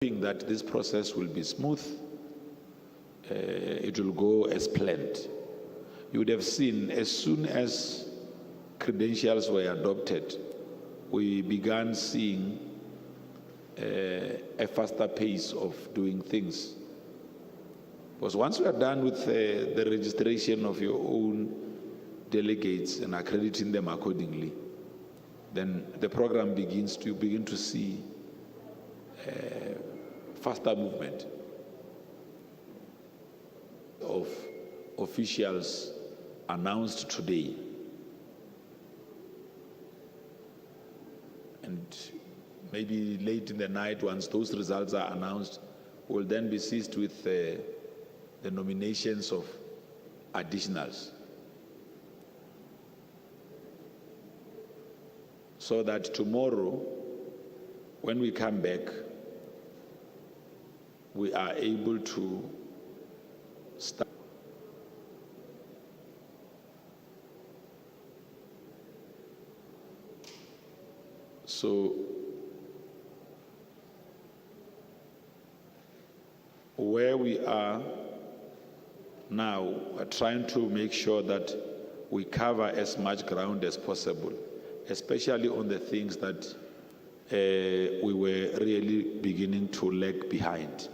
hoping that this process will be smooth. It will go as planned. You would have seen as soon as credentials were adopted, we began seeing a faster pace of doing things. Because once we are done with the registration of your own delegates and accrediting them accordingly, then the program begins to begin to see faster movement of officials announced today. And maybe late in the night, once those results are announced, we'll then be seized with the nominations of additionals. So that tomorrow, when we come back, we are able to start. So where we are now, we're trying to make sure that we cover as much ground as possible, especially on the things that we were really beginning to lag behind.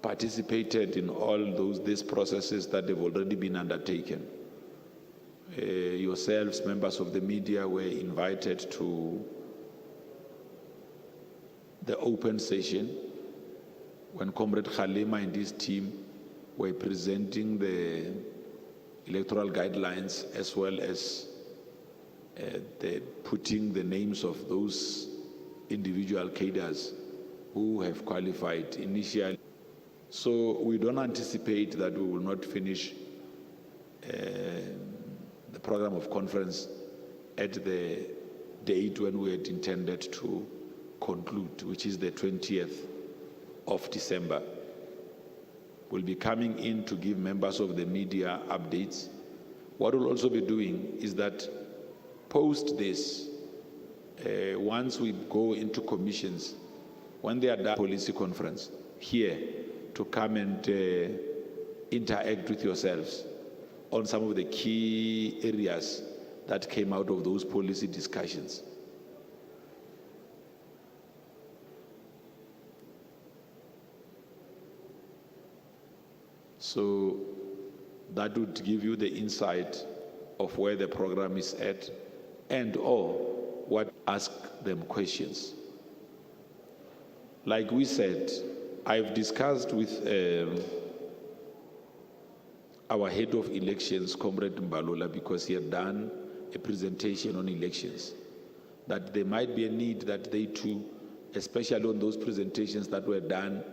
Participated in all these processes that have already been undertaken. Yourselves, members of the media, were invited to the open session when Comrade Khalima and his team were presenting the electoral guidelines, as well as putting the names of those individual cadres who have qualified initially. So we don't anticipate that we will not finish the program of conference at the date when we had intended to conclude, which is the 20th of December. We'll be coming in to give members of the media updates. What we'll also be doing is that post this, once we go into commissions, when they are done policy conference here, to come and interact with yourselves on some of the key areas that came out of those policy discussions. So that would give you the insight of where the program is at, and or what ask them questions. Like we said, I've discussed with our head of elections, Comrade Mbalola, because he had done a presentation on elections, that there might be a need that they too, especially on those presentations that were done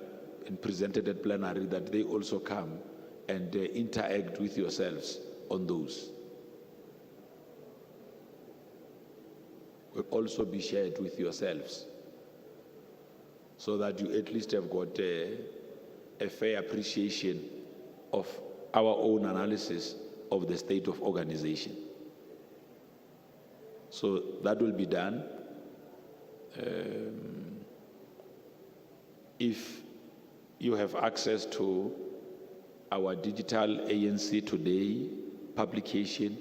and presented at plenary, that they also come and interact with yourselves on those. Will also be shared with yourselves, so that you at least have got a fair appreciation of our own analysis of the state of organization. So that will be done. If you have access to our digital ANC Today publication,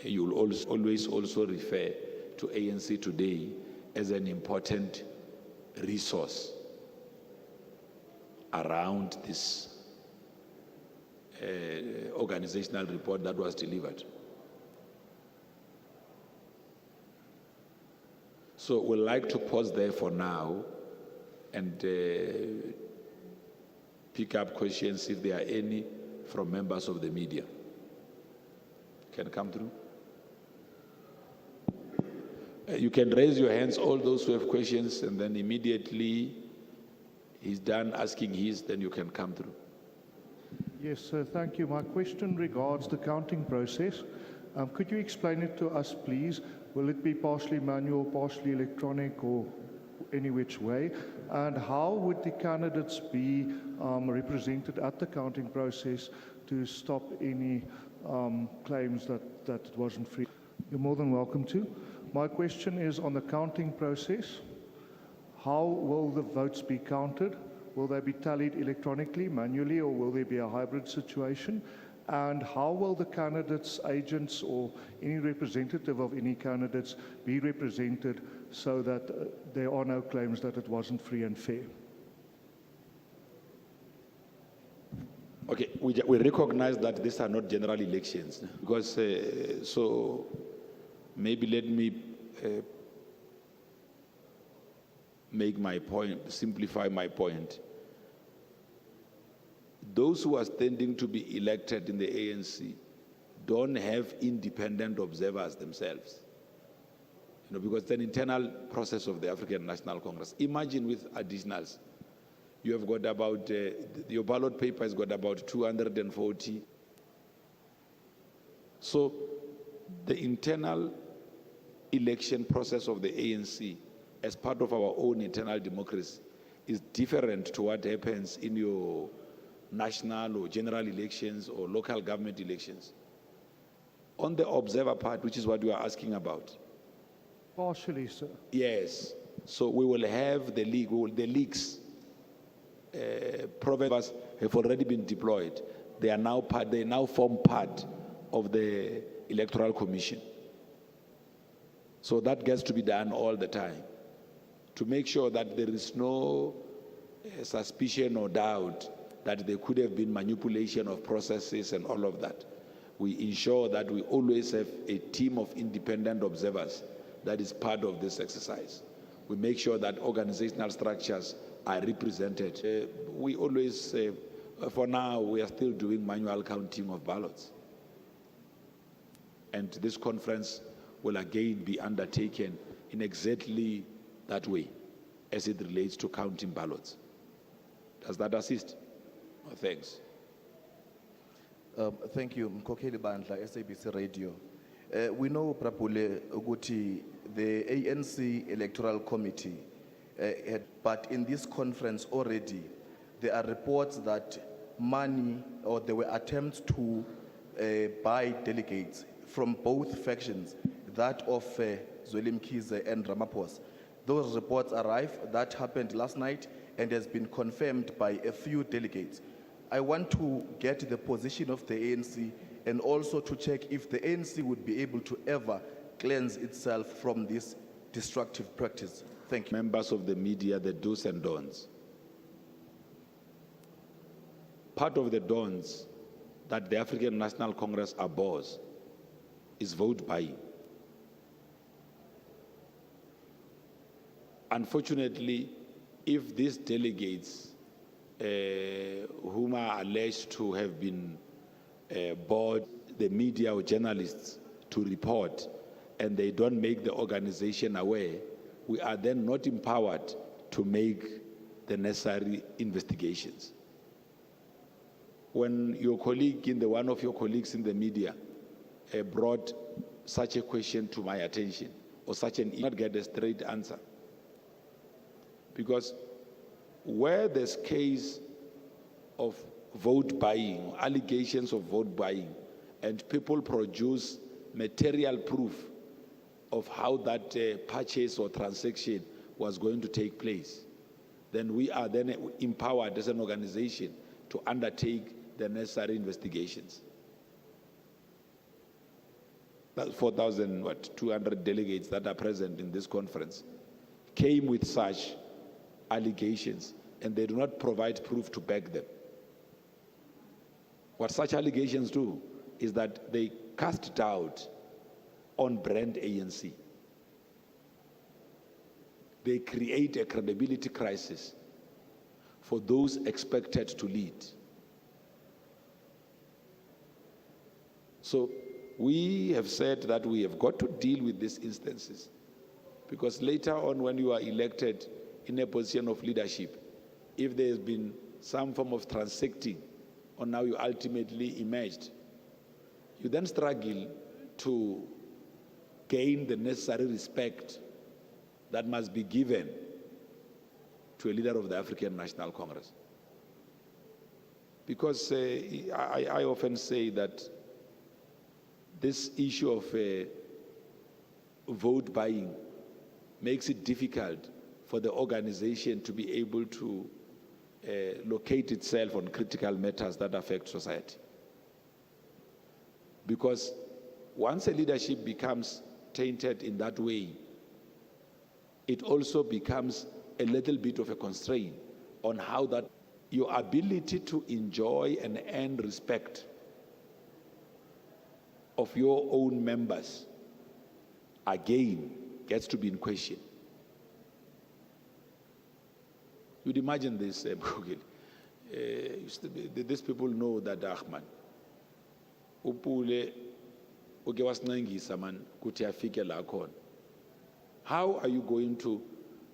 you will always also refer to ANC Today as an important resource around this organizational report that was delivered. So we'd like to pause there for now and pick up questions if there are any from members of the media. Can come through. You can raise your hands, all those who have questions, and then immediately he's done asking his, then you can come through. Yes, sir, thank you. My question regards the counting process. Could you explain it to us, please? Will it be partially manual, partially electronic, or any which way? And how would the candidates be represented at the counting process to stop any claims that it wasn't free? You're more than welcome to. My question is on the counting process. how will the votes be counted? Will they be tallied electronically, manually, or will there be a hybrid situation? And how will the candidates, agents, or any representative of any candidates be represented so that there are no claims that it wasn't free and fair? Okay, we recognize that these are not general elections because, so maybe let me make my point, simplify my point. Those who are standing to be elected in the ANC don't have independent observers themselves. You know, because it's an internal process of the African National Congress. Imagine with additionals. You have got about, your ballot paper has got about 240. So the internal election process of the ANC as part of our own internal democracy is different to what happens in your national or general elections or local government elections. On the observer part, which is what you are asking about. Partially, sir. Yes. So we will have the league, the leagues. Providers have already been deployed. They now form part of the Electoral Commission. So that gets to be done all the time to make sure that there is no suspicion or doubt that there could have been manipulation of processes and all of that. We ensure that we always have a team of independent observers that is part of this exercise. We make sure that organizational structures are represented. We always, for now, we are still doing manual counting of ballots. And this conference will again be undertaken in exactly that way as it relates to counting ballots. Does that assist? Oh, thanks. Thank you. Mkhokheli Bandla, SABC Radio. We know, Prapule, ukuthi the ANC Electoral Committee but in this conference already, there are reports that money, or there were attempts to buy delegates from both factions, that of Zweli Mkhize and Ramaphosa. Those reports arrived, that happened last night, and has been confirmed by a few delegates. I want to get the position of the ANC and also to check if the ANC would be able to ever cleanse itself from this destructive practice. Thank you. Members of the media, the do's and don'ts. Part of the don'ts that the African National Congress abhors is vote buying. Unfortunately, if these delegates whom are alleged to have been bought, the media or journalists to report, and they don't make the organization aware, we are then not empowered to make the necessary investigations. When your colleague, one of your colleagues in the media brought such a question to my attention, or such an email, not get a straight answer. Because where there's case of vote buying, allegations of vote buying, and people produce material proof of how that purchase or transaction was going to take place, then we are then empowered as an organization to undertake the necessary investigations. That's 4,200 delegates that are present in this conference came with such allegations, and they do not provide proof to back them. What such allegations do is that they cast doubt on brand ANC. They create a credibility crisis for those expected to lead. So we have said that we have got to deal with these instances, because later on, when you are elected in a position of leadership, if there has been some form of transacting, or now you ultimately emerged, you then struggle to gain the necessary respect that must be given to a leader of the African National Congress. Because I often say that this issue of vote buying makes it difficult for the organization to be able to locate itself on critical matters that affect society. Because once a leadership becomes tainted in that way, it also becomes a little bit of a constraint on how that your ability to enjoy and earn respect of your own members again gets to be in question. You'd imagine this, these people know that Ahmad upule uke wasinengisa man kuthi afike la khona. How are you going to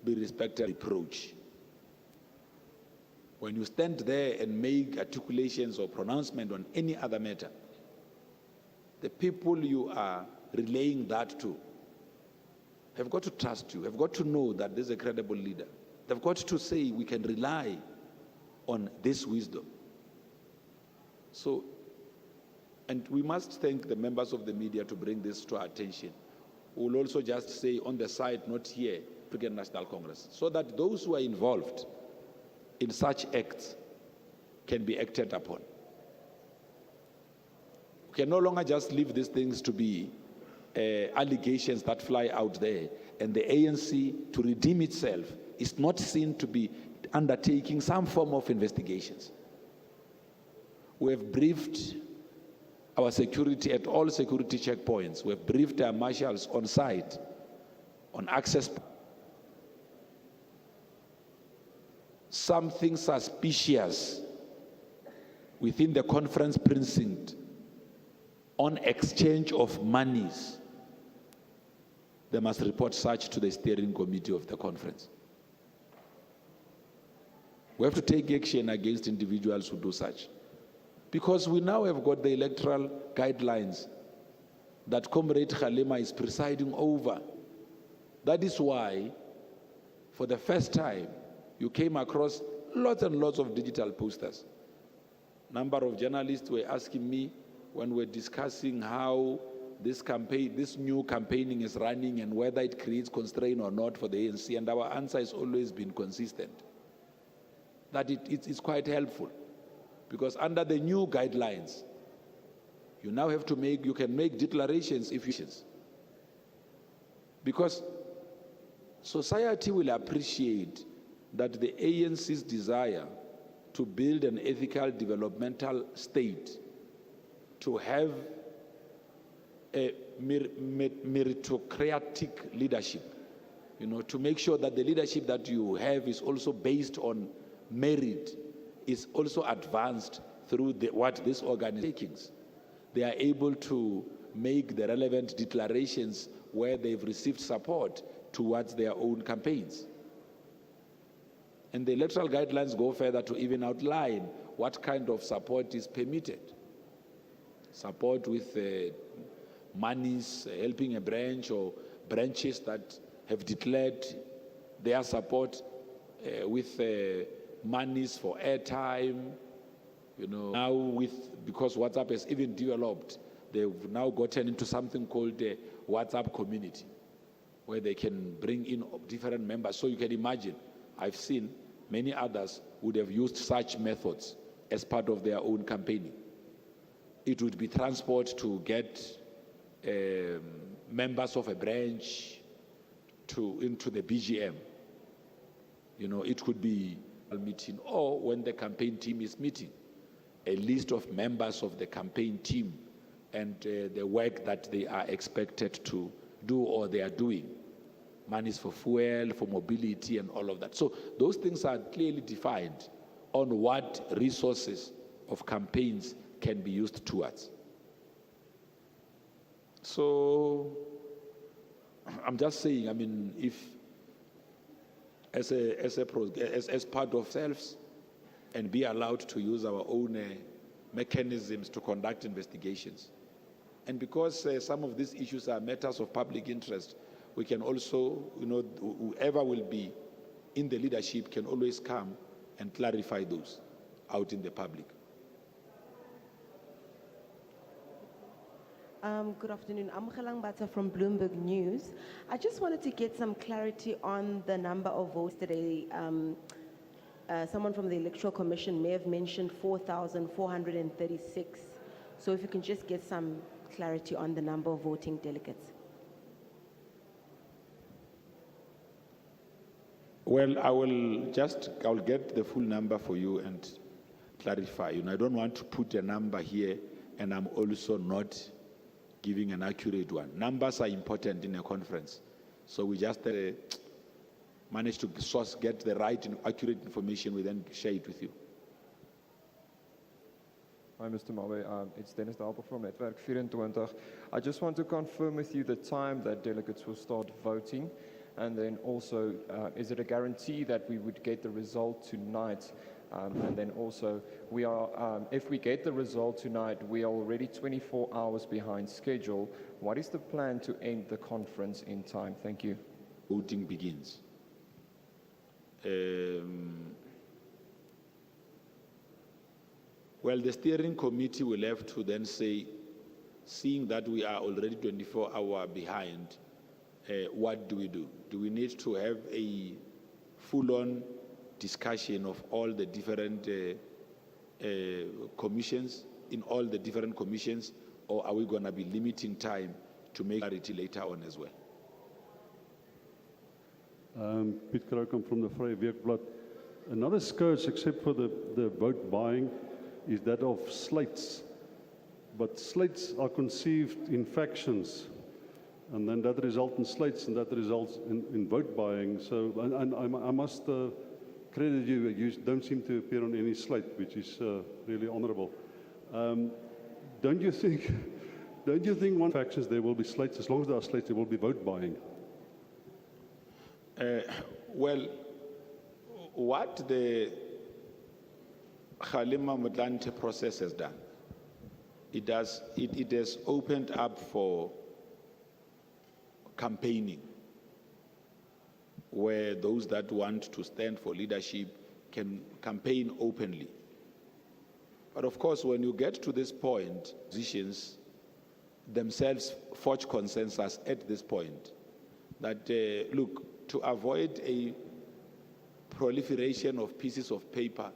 be respected approach when you stand there and make articulations or pronouncement on any other matter? The people you are relaying that to have got to trust you, have got to know that this is a credible leader. They've got to say we can rely on this wisdom. So, and we must thank the members of the media to bring this to our attention. We'll also just say on the side, not here, African National Congress, so that those who are involved in such acts can be acted upon. We can no longer just leave these things to be allegations that fly out there, and the ANC, to redeem itself, is not seen to be undertaking some form of investigations. We have briefed our security at all security checkpoints. We have briefed our marshals on site, on access. Something suspicious within the conference precinct on exchange of monies, they must report such to the steering committee of the conference. We have to take action against individuals who do such. Because we now have got the electoral guidelines that Comrade Khalema is presiding over. That is why, for the first time, you came across lots and lots of digital posters. Number of journalists were asking me when we're discussing how this campaign, this new campaigning is running and whether it creates constraint or not for the ANC, and our answer has always been consistent, that it's quite helpful. Because under the new guidelines, you now have to you can make declarations if you. Because society will appreciate that the ANC's desire to build an ethical developmental state, to have a meritocratic leadership, to make sure that the leadership that you have is also based on merit, is also advanced through what these organizations. They are able to make the relevant declarations where they've received support towards their own campaigns. And the electoral guidelines go further to even outline what kind of support is permitted. Support with monies, helping a branch or branches that have declared their support with monies for airtime, now because WhatsApp has even developed, they've now gotten into something called the WhatsApp community, where they can bring in different members. So you can imagine, I've seen many others would have used such methods as part of their own campaigning. It would be transport to get members of a branch into the BGM. It could be meeting, or when the campaign team is meeting, a list of members of the campaign team and the work that they are expected to do or they are doing. Monies for fuel, for mobility, and all of that. So those things are clearly defined on what resources of campaigns can be used towards. So I'm just saying, if as part of ourselves and be allowed to use our own mechanisms to conduct investigations. And because some of these issues are matters of public interest, we can also, whoever will be in the leadership can always come and clarify those out in the public. Good afternoon. I'm Khalang Bata from Bloomberg News. I just wanted to get some clarity on the number of votes today. Someone from the Electoral Commission may have mentioned 4,436. So if you can just get some clarity on the number of voting delegates. Well, I'll get the full number for you and clarify. I don't want to put a number here and I'm also not giving an accurate one. Numbers are important in a conference. So we just manage to get the right and accurate information, we then share it with you. Hi, Mr. Mawe. It's Dennis Dalper from Netwerk 24. I just want to confirm with you the time that delegates will start voting. And then also, is it a guarantee that we would get the result tonight? And then also, if we get the result tonight, we are already 24 hours behind schedule. What is the plan to end the conference in time? Thank you. Voting begins. Well, the steering committee will have to then say, seeing that we are already 24 hours behind, what do we do? Do we need to have a full-on discussion of all the different commissions, in all the different commissions, or are we going to be limiting time to make clarity later on as well? Piet Kroukamp from the Vrye Weekblad. Another scourge, except for the vote buying, is that of slates. But slates are conceived in factions, and then that results in slates, and that results in vote buying. So, and I must credit you, you don't seem to appear on any slate, which is really honorable. Don't you think one factions there will be slates? As long as there are slates, there will be vote buying. Well, what the Kgalema Motlanthe process has done, it has opened up for campaigning, where those that want to stand for leadership can campaign openly. But of course, when you get to this point, positions themselves forge consensus at this point that, look, to avoid a proliferation of pieces of paper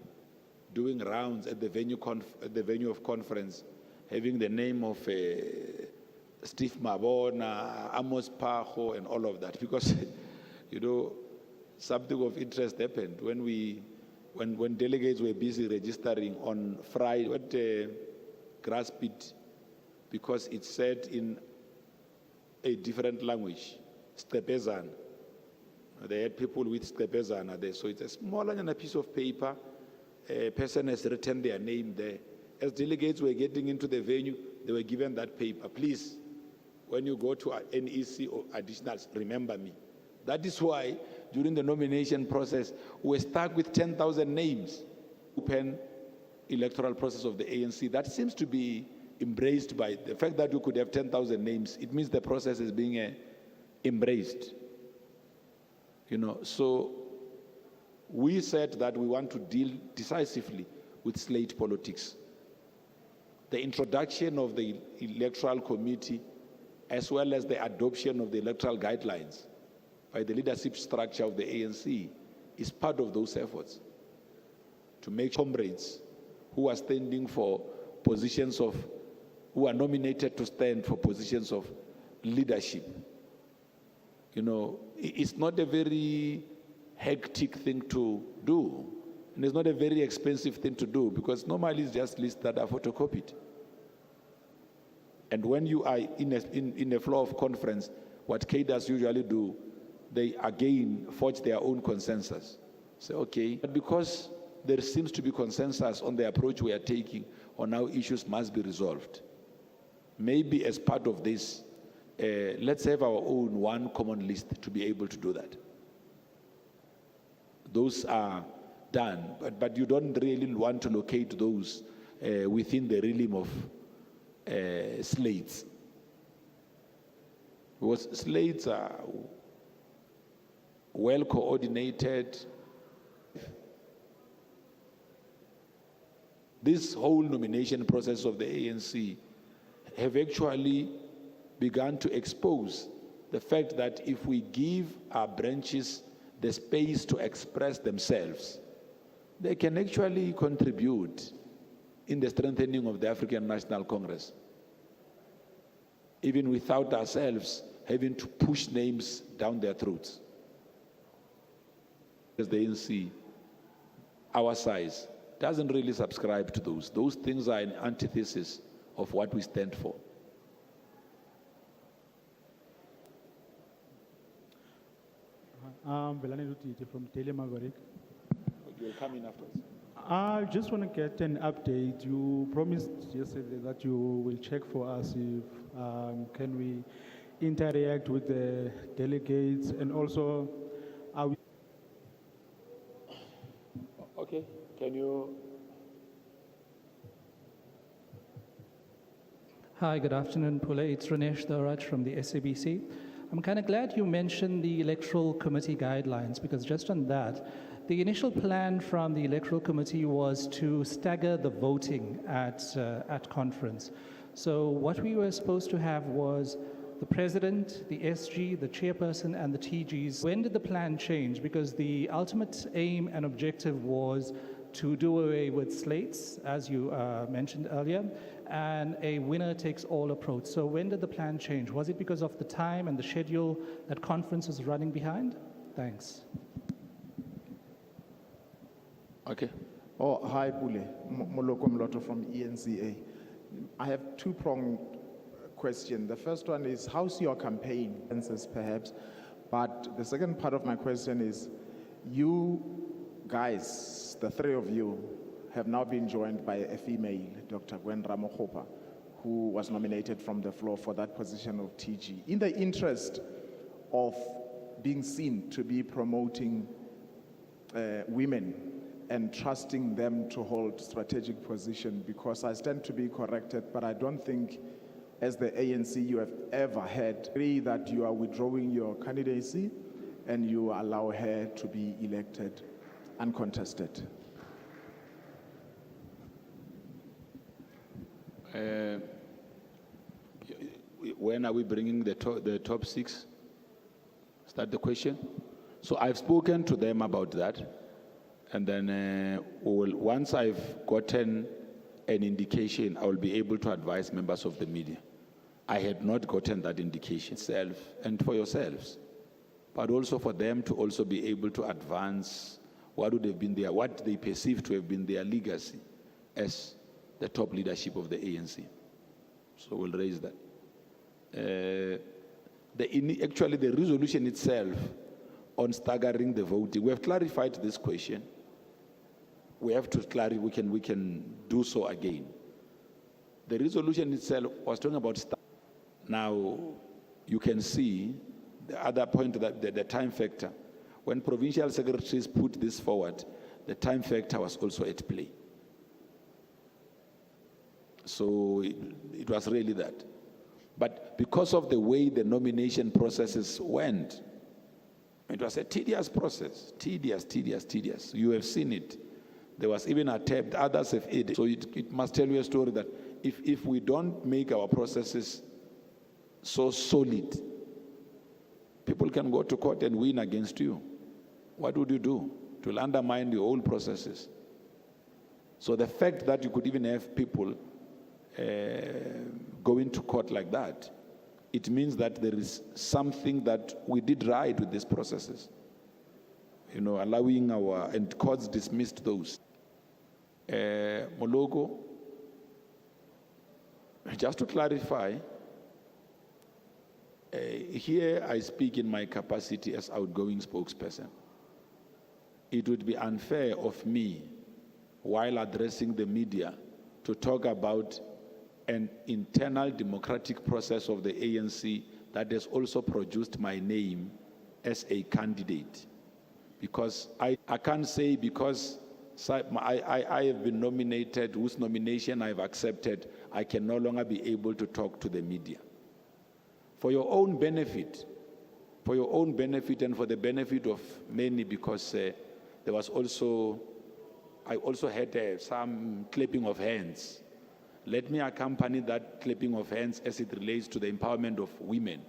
doing rounds at the venue of conference, having the name of Steve Mabona, Amos Pacho, and all of that, because something of interest happened when delegates were busy registering on Friday at Graspit, because it said in a different language, Stepezan. They had people with Stepezana there, so it's a smaller than a piece of paper. A person has written their name there. As delegates were getting into the venue, they were given that paper. Please, when you go to NEC or additionals, remember me. That is why during the nomination process, we're stuck with 10,000 names. Open electoral process of the ANC. That seems to be embraced by the fact that you could have 10,000 names. It means the process is being embraced. So we said that we want to deal decisively with slate politics. The introduction of the electoral committee, as well as the adoption of the electoral guidelines by the leadership structure of the ANC, is part of those efforts to make comrades who are standing for positions of, who are nominated to stand for positions of leadership. It's not a very hectic thing to do, and it's not a very expensive thing to do, because normally it's just lists that are photocopied. And when you are in a flow of conference, what cadres usually do, they again forge their own consensus. Say, okay, but because there seems to be consensus on the approach we are taking on how issues must be resolved, maybe as part of this, let's have our own one common list to be able to do that. Those are done, but you don't really want to locate those within the realm of slates. Because slates are well coordinated. This whole nomination process of the ANC have actually begun to expose the fact that if we give our branches the space to express themselves, they can actually contribute in the strengthening of the African National Congress, even without ourselves having to push names down their throats. As the ANC, our size, doesn't really subscribe to those. Those things are an antithesis of what we stand for. Belani Lutiti from Telemagoric. You'll come in afterwards. I just want to get an update. You promised yesterday that you will check for us if can we interact with the delegates, and also are we Okay, can you? Hi, good afternoon, Pule. It's Ranesh Dharaj from the SABC. I'm kind of glad you mentioned the Electoral Committee guidelines, because just on that, the initial plan from the Electoral Committee was to stagger the voting at conference. So what we were supposed to have was the president, the SG, the chairperson, and the TGs. When did the plan change? Because the ultimate aim and objective was to do away with slates, as you mentioned earlier, and a winner-takes-all approach. So when did the plan change? Was it because of the time and the schedule that conference was running behind? Thanks. Okay. Oh, hi, Pule. Moloko Mloto from ENCA. I have two-pronged question. The first one is, how's your campaign? Perhaps. But the second part of my question is, you guys, the three of you, have now been joined by a female, Dr. Gwen Ramokgopa, who was nominated from the floor for that position of TG. In the interest of being seen to be promoting women and trusting them to hold strategic position, because I stand to be corrected, but I don't think as the ANC you have ever had that you are withdrawing your candidacy and you allow her to be elected uncontested. When are we bringing the top six? Is that the question? So I've spoken to them about that. And then once I've gotten an indication, I will be able to advise members of the media. I had not gotten that indication itself, and for yourselves, but also for them to also be able to advance what would have been what they perceive to have been their legacy as the top leadership of the ANC. So we'll raise that. Actually, the resolution itself on staggering the voting, we have clarified this question. We have to clarify, we can do so again. The resolution itself was talking about now you can see the other point, that the time factor. When provincial secretaries put this forward, the time factor was also at play. So it was really that. But because of the way the nomination processes went, it was a tedious process, tedious. You have seen it. There was even a attempt, others have aided. So it must tell you a story that if we don't make our processes so solid, people can go to court and win against you. What would you do? It will undermine your whole processes. So the fact that you could even have people going to court like that, it means that there is something that we did right with these processes. Allowing and courts dismissed those. Moloko, just to clarify, here I speak in my capacity as outgoing spokesperson. It would be unfair of me, while addressing the media, to talk about an internal democratic process of the ANC that has also produced my name as a candidate. Because I can't say because I have been nominated, whose nomination I've accepted, I can no longer be able to talk to the media. For your own benefit, and for the benefit of many, because I also had some clapping of hands Let me accompany that clapping of hands as it relates to the empowerment of women.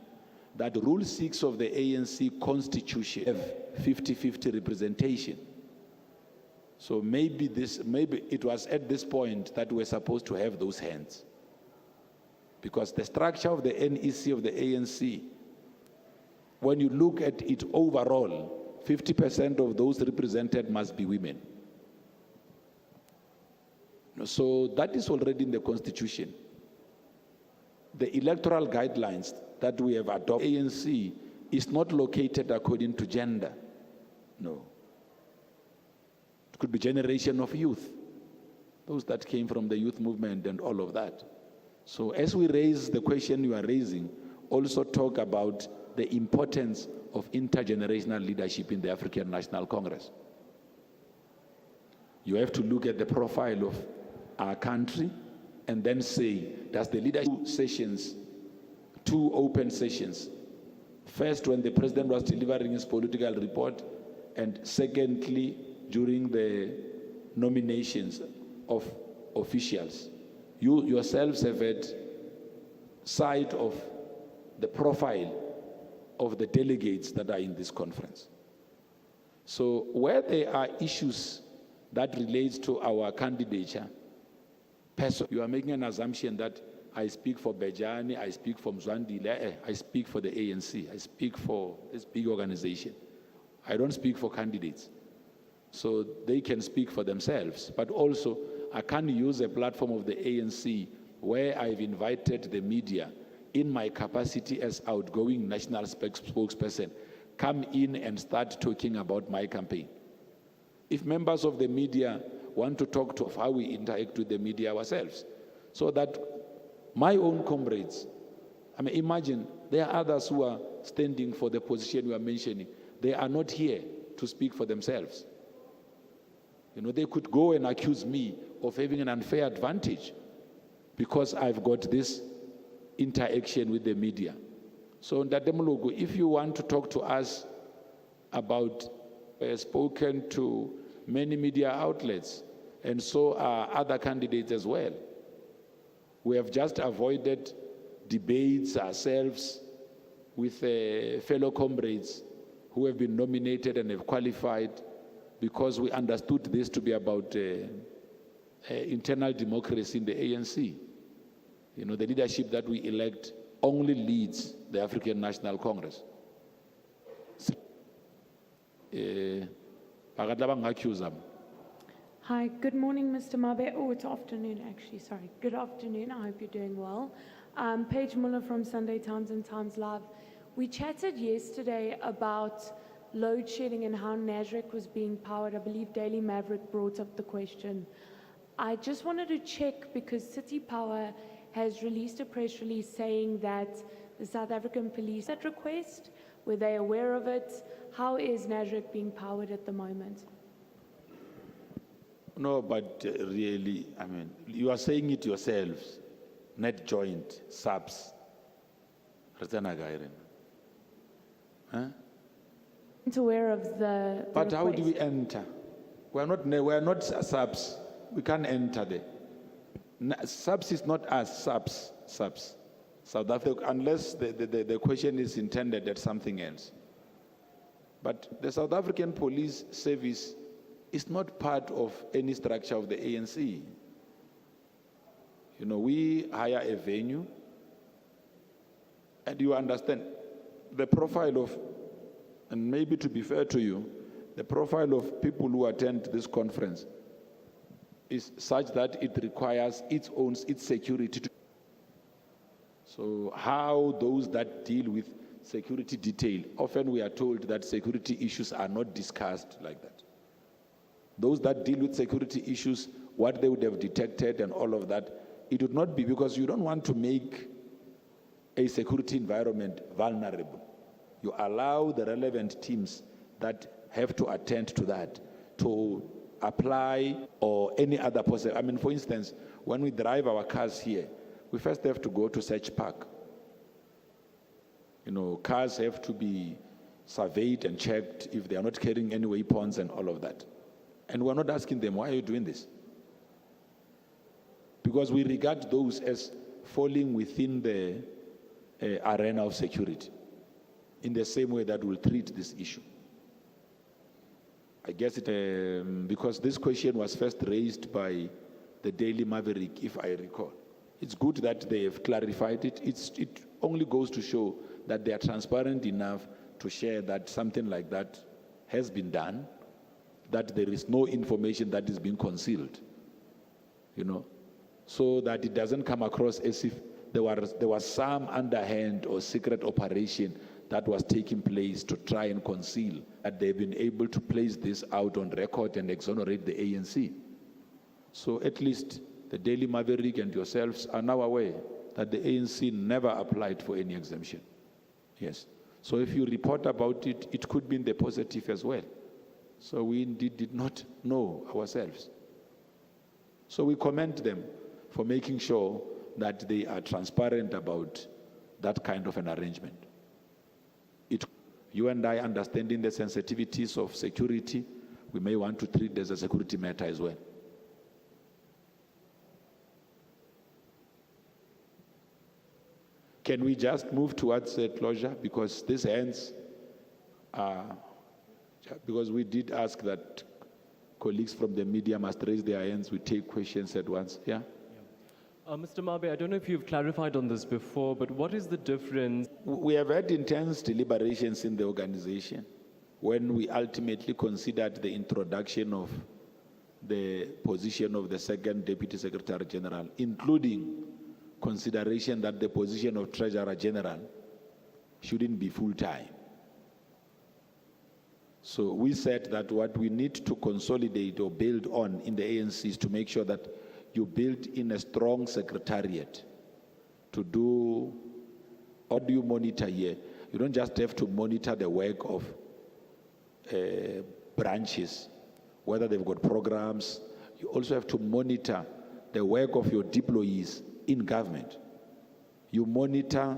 That Rule 6 of the ANC Constitution have 50-50 representation. So maybe it was at this point that we're supposed to have those hands. Because the structure of the NEC of the ANC, when you look at it overall, 50% of those represented must be women. So that is already in the Constitution. The electoral guidelines that we have adopted, ANC, is not located according to gender. No. It could be generation of youth, those that came from the youth movement and all of that. So as we raise the question you are raising, also talk about the importance of intergenerational leadership in the African National Congress. You have to look at the profile of our country and then say, does the leadership sessions, 2 open sessions, first when the president was delivering his political report, and secondly during the nominations of officials. You yourselves have had sight of the profile of the delegates that are in this conference. So where there are issues that relates to our candidature, you are making an assumption that I speak for Bejani, I speak for Mzwandile, I speak for the ANC, I speak for this big organization. I don't speak for candidates. So they can speak for themselves, but also I can't use a platform of the ANC where I've invited the media in my capacity as outgoing national spokesperson, come in and start talking about my campaign. If members of the media want to talk to how we interact with the media ourselves, so that my own comrades, I mean, imagine there are others who are standing for the position you are mentioning. They are not here to speak for themselves. You know, they could go and accuse me of having an unfair advantage because I've got this interaction with the media. So, Ndademologo, if you want to talk to us about spoken to many media outlets, and so are other candidates as well. We have just avoided debates ourselves with fellow comrades who have been nominated and have qualified because we understood this to be about internal democracy in the ANC. You know, the leadership that we elect only leads the African National Congress. Hi, good morning, Mr. Mabe. Oh, it's afternoon, actually, sorry. Good afternoon, I hope you're doing well. Paige Muller from Sunday Times and Times Live. We chatted yesterday about load shedding and how Nasrec was being powered. I believe Daily Maverick brought up the question. I just wanted to check because City Power has released a press release saying that the South African police that request, were they aware of it? How is Nasrec being powered at the moment? No, but really, I mean, you are saying it yourselves, net joint, subs. Huh? Aware of the But how request. do we enter? We are not subs. We can't enter there. Subs is not us, subs. South Africa, unless the question is intended at something else. But the South African Police Service is not part of any structure of the ANC. You know, we hire a venue, and you understand the profile of, and maybe to be fair to you, the profile of people who attend this conference is such that it requires its security. So how those that deal with security detail, often we are told that security issues are not discussed like that. Those that deal with security issues, what they would have detected and all of that, it would not be, because you don't want to make a security environment vulnerable. You allow the relevant teams that have to attend to that to apply, or any other possible. I mean, for instance, when we drive our cars here, we first have to go to search park. You know, cars have to be surveyed and checked if they are not carrying any weapons and all of that. And we're not asking them, why are you doing this? because we regard those as falling within the arena of security, in the same way that we'll treat this issue. I guess it, because this question was first raised by the Daily Maverick, if I recall. It's good that they have clarified it. It only goes to show that they are transparent enough to share that something like that has been done, that there is no information that is being concealed, so that it doesn't come across as if there was some underhand or secret operation that was taking place to try and conceal, that they've been able to place this out on record and exonerate the ANC. So at least the Daily Maverick and yourselves are now aware that the ANC never applied for any exemption. Yes. So if you report about it, it could be in the positive as well. So we indeed did not know ourselves. So we commend them for making sure that they are transparent about that kind of an arrangement. You and I, understanding the sensitivities of security, we may want to treat this as a security matter as well. Can we just move towards closure? Because this ends, because we did ask that colleagues from the media must raise their hands. We take questions at once. Yeah? Mr. Mabe, I don't know if you've clarified on this before, but what is the difference? We have had intense deliberations in the organization when we ultimately considered the introduction of the position of the second Deputy Secretary General, including consideration that the position of Treasurer General shouldn't be full-time. So we said that what we need to consolidate or build on in the ANC is to make sure that you build in a strong secretariat to do, how do you monitor here? You don't just have to monitor the work of branches, whether they've got programs. You also have to monitor the work of your deployees in government. You monitor,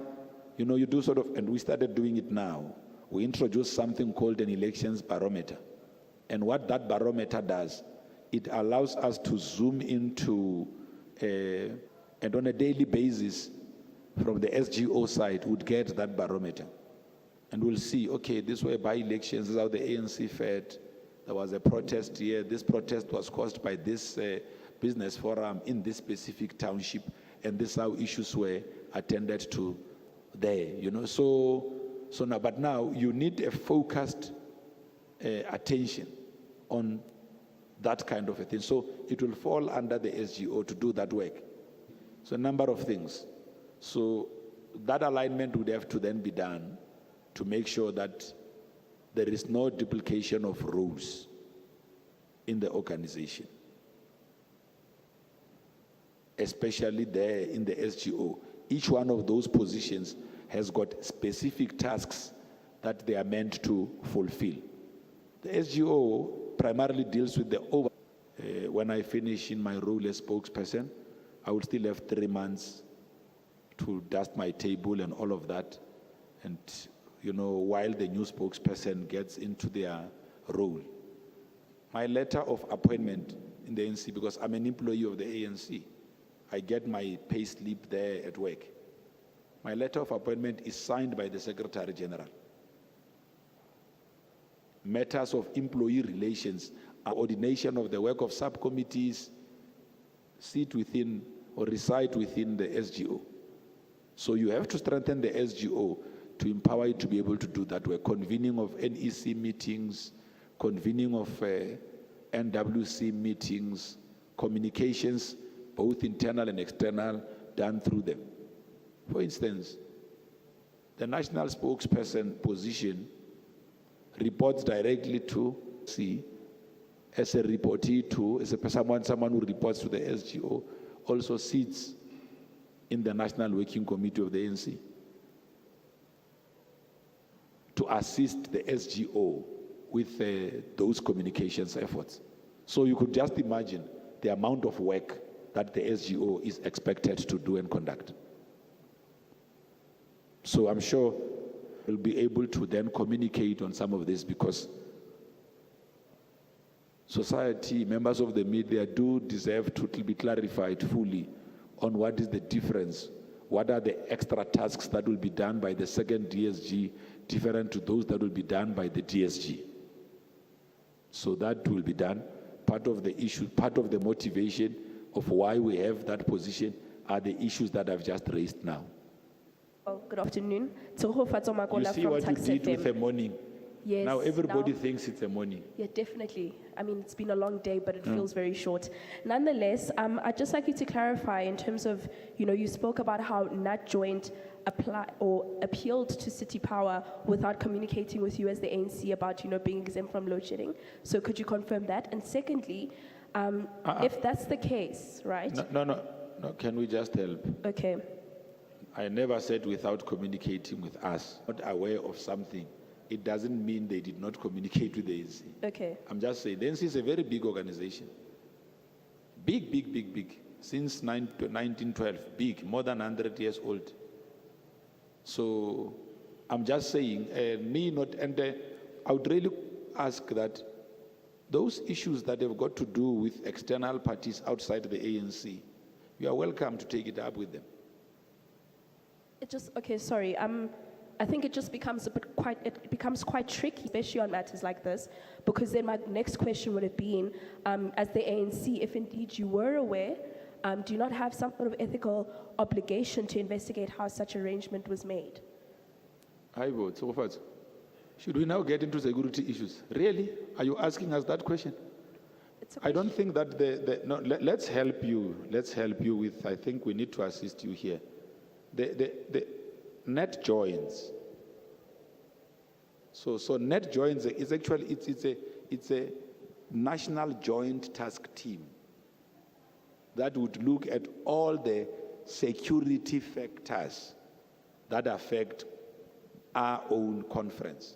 you do sort of, and we started doing it now. We introduced something called an elections barometer. And what that barometer does, it allows us to zoom into, and on a daily basis, from the SGO side, would get that barometer. And we'll see, okay, this were by-elections, this is how the ANC fared. There was a protest here. This protest was caused by this business forum in this specific township, and this is how issues were attended to there, So now, but now you need a focused attention on that kind of a thing. So it will fall under the SGO to do that work. So a number of things. So that alignment would have to then be done to make sure that there is no duplication of roles in the organization, especially there in the SGO. Each one of those positions has got specific tasks that they are meant to fulfill. The SGO primarily deals with the over. When I finish in my role as spokesperson, I will still have 3 months to dust my table and all of that. And, while the new spokesperson gets into their role. My letter of appointment in the ANC, because I'm an employee of the ANC, I get my pay slip there at work. My letter of appointment is signed by the Secretary General. Matters of employee relations, coordination of the work of subcommittees, sit within or reside within the SGO. So you have to strengthen the SGO to empower it to be able to do that work. Convening of NEC meetings, convening of NWC meetings, communications, both internal and external, done through them. For instance, the national spokesperson position reports directly to C as a reportee to, as a someone who reports to the SGO, also sits in the National Working Committee of the ANC to assist the SGO with those communications efforts. So you could just imagine the amount of work that the SGO is expected to do and conduct. So I'm sure we'll be able to then communicate on some of this, because society, members of the media do deserve to be clarified fully on what is the difference. What are the extra tasks that will be done by the second DSG different to those that will be done by the DSG? So that will be done. Part of the issue, part of the motivation of why we have that position are the issues that I've just raised now. Oh, good afternoon. Tsoho Fatsomakola You see from what you Tax did with the FM. morning? Yes. Now everybody now- thinks it's a morning. Yeah, definitely. I mean, it's been a long day, but it feels very short. Nonetheless, I'd just like you to clarify in terms of, you spoke about how Nat Joint appealed to City Power without communicating with you as the ANC about, being exempt from load shedding. So could you confirm that? And secondly, if that's the case, right? No, can we just help? Okay. I never said without communicating with us. Not aware of something. It doesn't mean they did not communicate with the ANC. Okay. I'm just saying, the ANC is a very big organization. Big. Since 1912, big, more than 100 years old. So I'm just saying, I would really ask that those issues that have got to do with external parties outside the ANC, you are welcome to take it up with them. I think it just becomes quite tricky, especially on matters like this, because then my next question would have been, as the ANC, if indeed you were aware, do you not have some sort of ethical obligation to investigate how such arrangement was made? I vote. So far, should we now get into security issues? Really? Are you asking us that question? I don't think that let's help you. Let's help you with, I think we need to assist you here. The net joins. So net joins is actually, it's a national joint task team that would look at all the security factors that affect our own conference.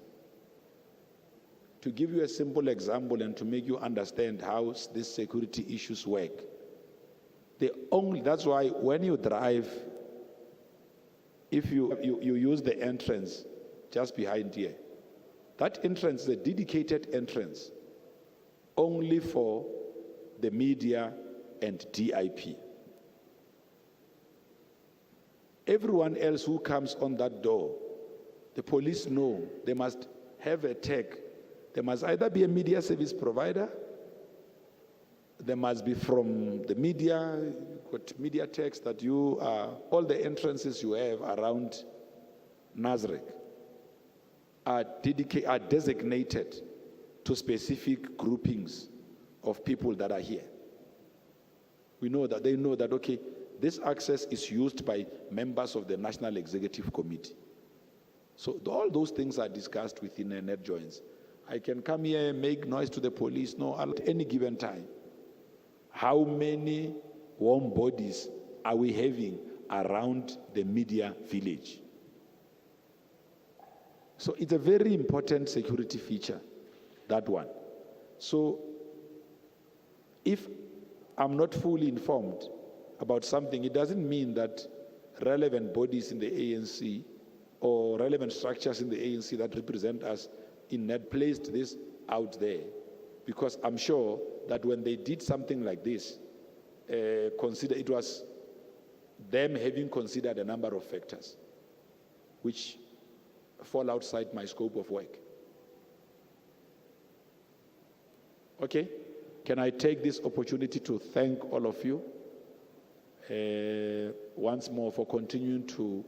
To give you a simple example and to make you understand how these security issues work, that's why when you drive, if you use the entrance just behind here, that entrance is a dedicated entrance only for the media and DIP. Everyone else who comes on that door, the police know they must have a tag. There must either be a media service provider, there must be from the media, media tags that you are, all the entrances you have around Nazareth are designated to specific groupings of people that are here. We know that they know that, okay, this access is used by members of the National Executive Committee. So all those things are discussed within the net joins. I can come here and make noise to the police, no, at any given time. How many warm bodies are we having around the media village? So it's a very important security feature, that one. So if I'm not fully informed about something, it doesn't mean that relevant bodies in the ANC or relevant structures in the ANC that represent us in net placed this out there, because I'm sure that when they did something like this, it was them having considered a number of factors which fall outside my scope of work. Okay? Can I take this opportunity to thank all of you once more for continuing to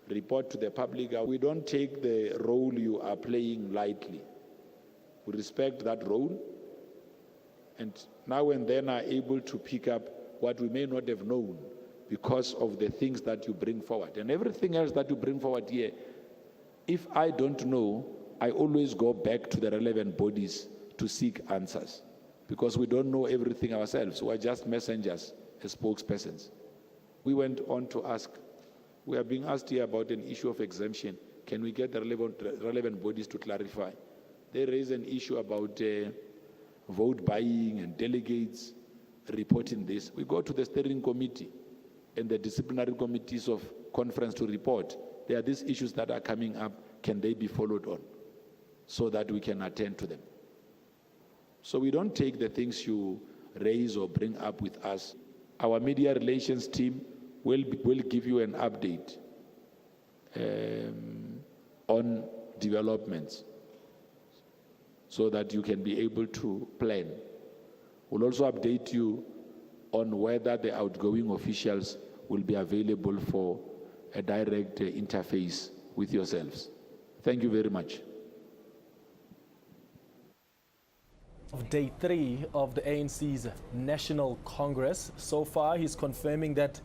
report to the public. We don't take the role you are playing lightly. We respect that role, and now and then are able to pick up what we may not have known because of the things that you bring forward. And everything else that you bring forward here, if I don't know, I always go back to the relevant bodies to seek answers, because we don't know everything ourselves. We are just messengers, as spokespersons. We went on to ask, we are being asked here about an issue of exemption. Can we get the relevant bodies to clarify? There is an issue about vote buying and delegates reporting this. We go to the steering committee and the disciplinary committees of conference to report. There are these issues that are coming up. Can they be followed on so that we can attend to them? So we don't take the things you raise or bring up with us. Our media relations team will give you an update on developments so that you can be able to plan. We'll also update you on whether the outgoing officials will be available for a direct interface with yourselves. Thank you very much. Of day 3 of the ANC's National Congress. So far, he's confirming that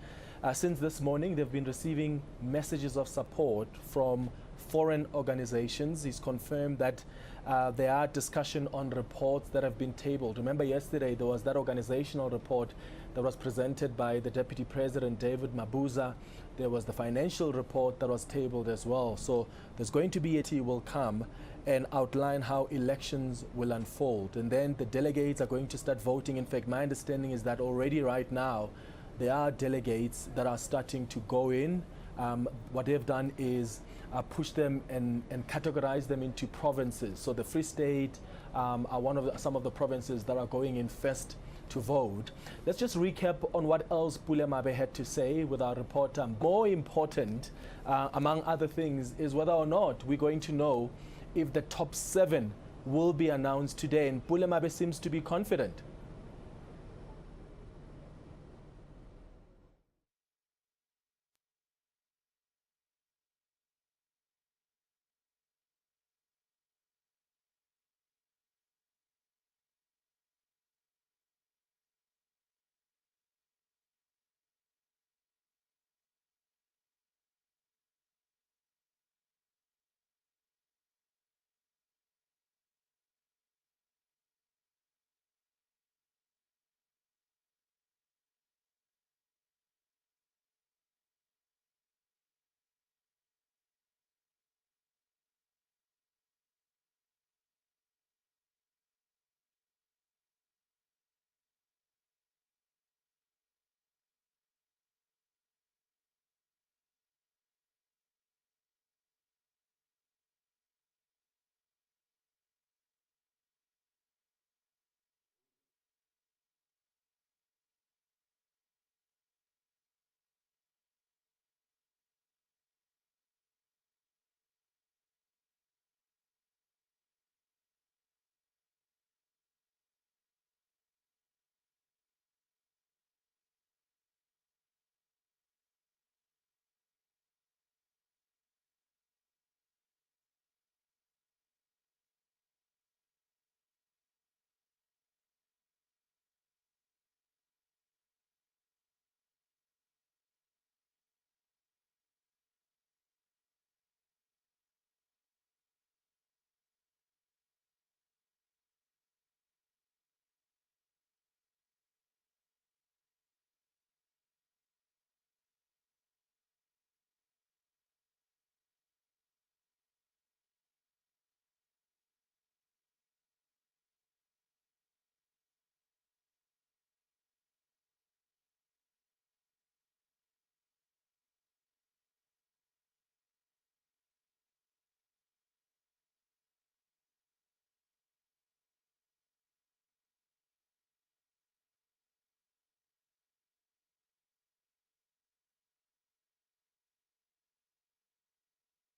since this morning, they've been receiving messages of support from foreign organizations. He's confirmed that there are discussion on reports that have been tabled. Remember yesterday, there was that organizational report that was presented by the Deputy President, David Mabuza. There was the financial report that was tabled as well. So there's going to be a team will come and outline how elections will unfold. And then the delegates are going to start voting. In fact, my understanding is that already right now, there are delegates that are starting to go in. What they've done is push them and categorize them into provinces. So the Free State are some of the provinces that are going in first to vote. Let's just recap on what else Pule Mabe had to say with our reporter. More important, among other things, is whether or not we're going to know if the top 7 will be announced today. And Pule Mabe seems to be confident.